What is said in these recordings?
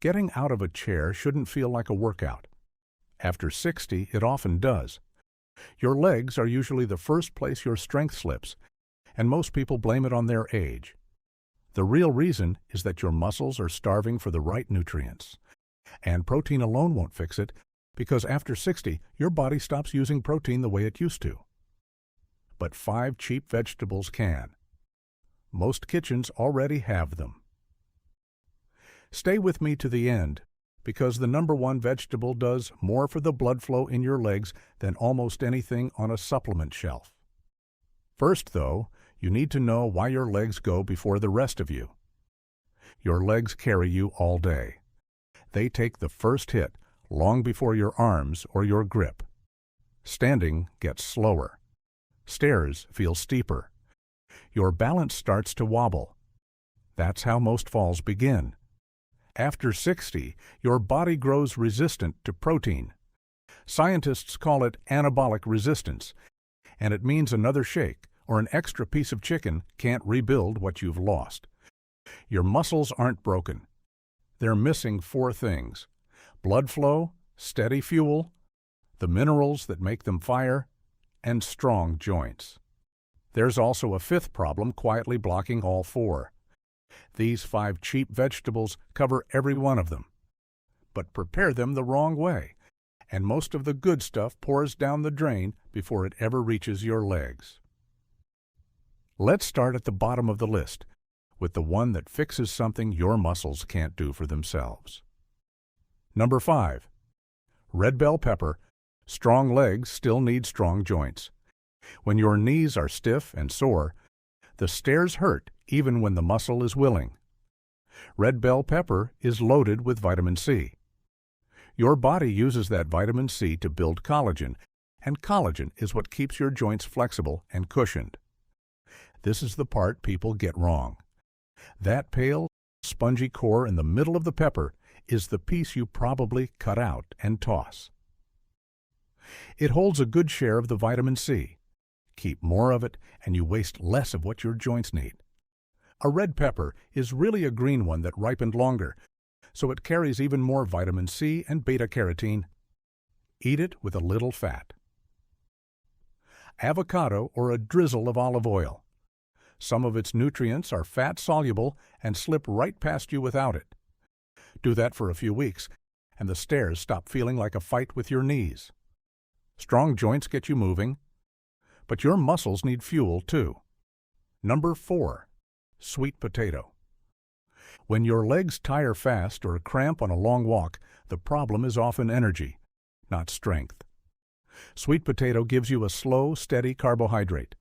Getting out of a chair shouldn't feel like a workout. After 60, it often does. Your legs are usually the first place your strength slips, and most people blame it on their age. The real reason is that your muscles are starving for the right nutrients. And protein alone won't fix it, because after 60, your body stops using protein the way it used to. But 5 cheap vegetables can. Most kitchens already have them. Stay with me to the end, because the number 1 vegetable does more for the blood flow in your legs than almost anything on a supplement shelf. First, though, you need to know why your legs go before the rest of you. Your legs carry you all day. They take the first hit long before your arms or your grip. Standing gets slower. Stairs feel steeper. Your balance starts to wobble. That's how most falls begin. After 60, your body grows resistant to protein. Scientists call it anabolic resistance, and it means another shake or an extra piece of chicken can't rebuild what you've lost. Your muscles aren't broken. They're missing 4 things: blood flow, steady fuel, the minerals that make them fire, and strong joints. There's also a 5th problem quietly blocking all 4. These 5 cheap vegetables cover every one of them. But prepare them the wrong way, and most of the good stuff pours down the drain before it ever reaches your legs. Let's start at the bottom of the list, with the one that fixes something your muscles can't do for themselves. Number 5. Red bell pepper. Strong legs still need strong joints. When your knees are stiff and sore, the stairs hurt even when the muscle is willing. Red bell pepper is loaded with vitamin C. Your body uses that vitamin C to build collagen, and collagen is what keeps your joints flexible and cushioned. This is the part people get wrong. That pale, spongy core in the middle of the pepper is the piece you probably cut out and toss. It holds a good share of the vitamin C. Keep more of it, and you waste less of what your joints need. A red pepper is really a green one that ripened longer, so it carries even more vitamin C and beta-carotene. Eat it with a little fat. Avocado or a drizzle of olive oil. Some of its nutrients are fat-soluble and slip right past you without it. Do that for a few weeks, and the stairs stop feeling like a fight with your knees. Strong joints get you moving, but your muscles need fuel too. Number 4. Sweet potato. When your legs tire fast or cramp on a long walk, the problem is often energy, not strength. Sweet potato gives you a slow, steady carbohydrate.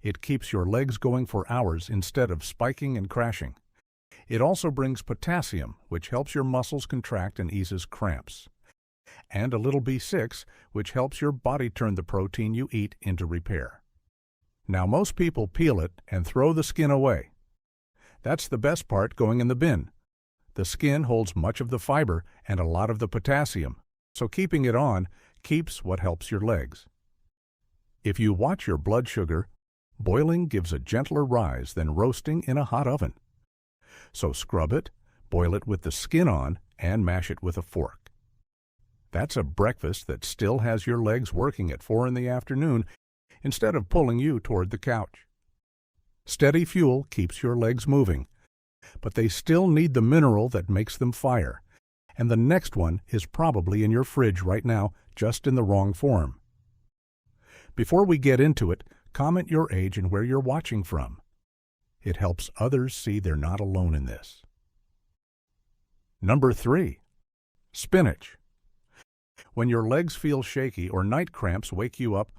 It keeps your legs going for hours instead of spiking and crashing. It also brings potassium, which helps your muscles contract and eases cramps. And a little B6, which helps your body turn the protein you eat into repair. Now, most people peel it and throw the skin away. That's the best part going in the bin. The skin holds much of the fiber and a lot of the potassium, so keeping it on keeps what helps your legs. If you watch your blood sugar, boiling gives a gentler rise than roasting in a hot oven. So scrub it, boil it with the skin on, and mash it with a fork. That's a breakfast that still has your legs working at 4 in the afternoon instead of pulling you toward the couch. Steady fuel keeps your legs moving, but they still need the mineral that makes them fire, and the next one is probably in your fridge right now, just in the wrong form. Before we get into it, comment your age and where you're watching from. It helps others see they're not alone in this. Number 3. Spinach. When your legs feel shaky or night cramps wake you up,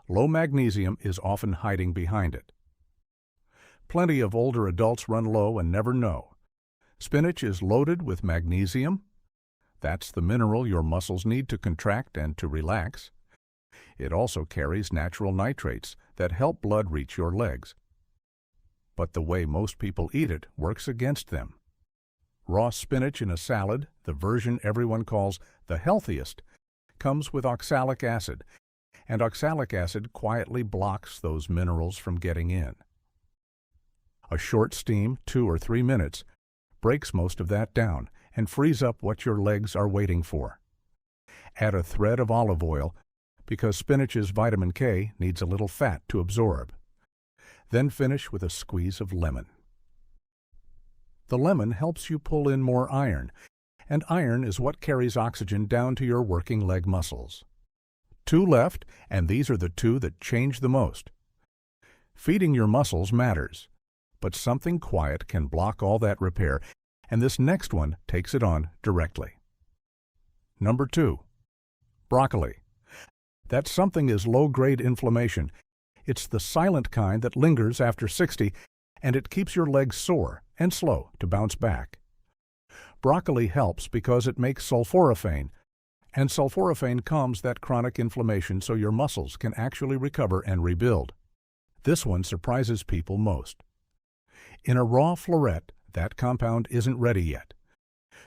low magnesium is often hiding behind it. Plenty of older adults run low and never know. Spinach is loaded with magnesium. That's the mineral your muscles need to contract and to relax. It also carries natural nitrates that help blood reach your legs. But the way most people eat it works against them. Raw spinach in a salad, the version everyone calls the healthiest, comes with oxalic acid, and oxalic acid quietly blocks those minerals from getting in. A short steam, 2 or 3 minutes, breaks most of that down, and frees up what your legs are waiting for. Add a thread of olive oil because spinach's vitamin K needs a little fat to absorb. Then finish with a squeeze of lemon. The lemon helps you pull in more iron, and iron is what carries oxygen down to your working leg muscles. 2 left, and these are the 2 that change the most. Feeding your muscles matters, but something quiet can block all that repair, and this next one takes it on directly. Number 2. Broccoli. That something is low-grade inflammation. It's the silent kind that lingers after 60, and it keeps your legs sore and slow to bounce back. Broccoli helps because it makes sulforaphane, and sulforaphane calms that chronic inflammation so your muscles can actually recover and rebuild. This one surprises people most. In a raw floret, that compound isn't ready yet.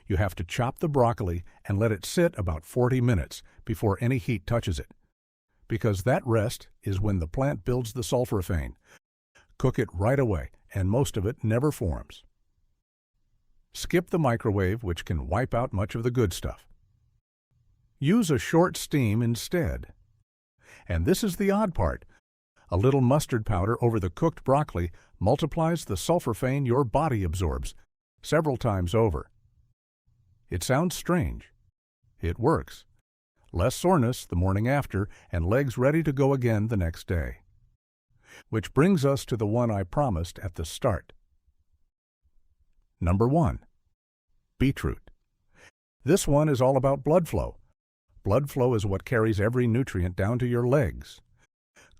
You have to chop the broccoli and let it sit about 40 minutes before any heat touches it, because that rest is when the plant builds the sulforaphane. Cook it right away, and most of it never forms. Skip the microwave, which can wipe out much of the good stuff. Use a short steam instead. And this is the odd part. A little mustard powder over the cooked broccoli multiplies the sulforaphane your body absorbs several times over. It sounds strange. It works. Less soreness the morning after, and legs ready to go again the next day. Which brings us to the one I promised at the start. Number 1. Beetroot. This one is all about blood flow. Blood flow is what carries every nutrient down to your legs.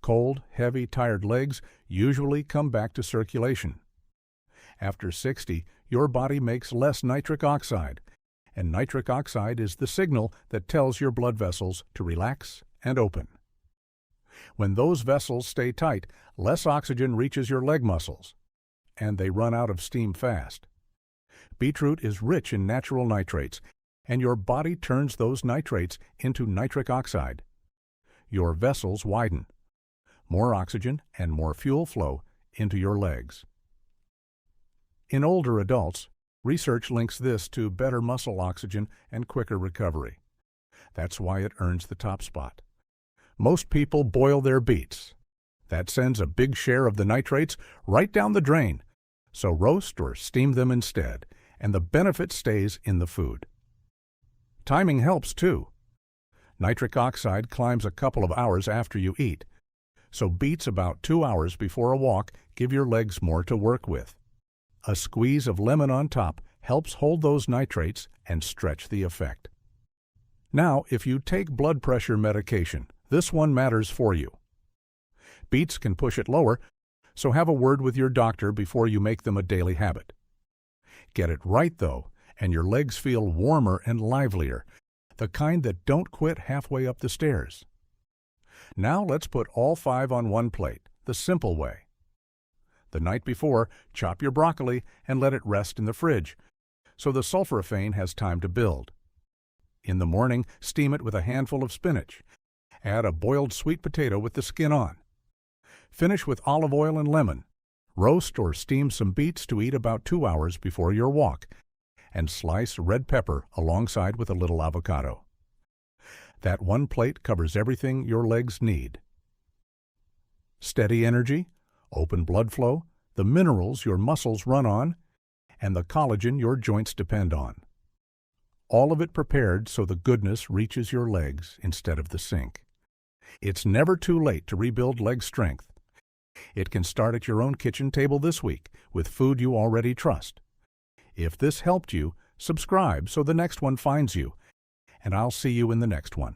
Cold, heavy, tired legs usually come back to circulation. After 60, your body makes less nitric oxide, and nitric oxide is the signal that tells your blood vessels to relax and open. When those vessels stay tight, less oxygen reaches your leg muscles, and they run out of steam fast. Beetroot is rich in natural nitrates, and your body turns those nitrates into nitric oxide. Your vessels widen. More oxygen and more fuel flow into your legs. In older adults, research links this to better muscle oxygen and quicker recovery. That's why it earns the top spot. Most people boil their beets. That sends a big share of the nitrates right down the drain, so roast or steam them instead, and the benefit stays in the food. Timing helps too. Nitric oxide climbs a couple of hours after you eat, so beets about 2 hours before a walk give your legs more to work with. A squeeze of lemon on top helps hold those nitrates and stretch the effect. Now, if you take blood pressure medication, this one matters for you. Beets can push it lower, so have a word with your doctor before you make them a daily habit. Get it right, though, and your legs feel warmer and livelier, the kind that don't quit halfway up the stairs. Now let's put all 5 on one plate, the simple way. The night before, chop your broccoli and let it rest in the fridge, so the sulforaphane has time to build. In the morning, steam it with a handful of spinach. Add a boiled sweet potato with the skin on. Finish with olive oil and lemon. Roast or steam some beets to eat about 2 hours before your walk, and slice red pepper alongside with a little avocado. That one plate covers everything your legs need. Steady energy, open blood flow, the minerals your muscles run on, and the collagen your joints depend on. All of it prepared so the goodness reaches your legs instead of the sink. It's never too late to rebuild leg strength. It can start at your own kitchen table this week with food you already trust. If this helped you, subscribe so the next one finds you, and I'll see you in the next one.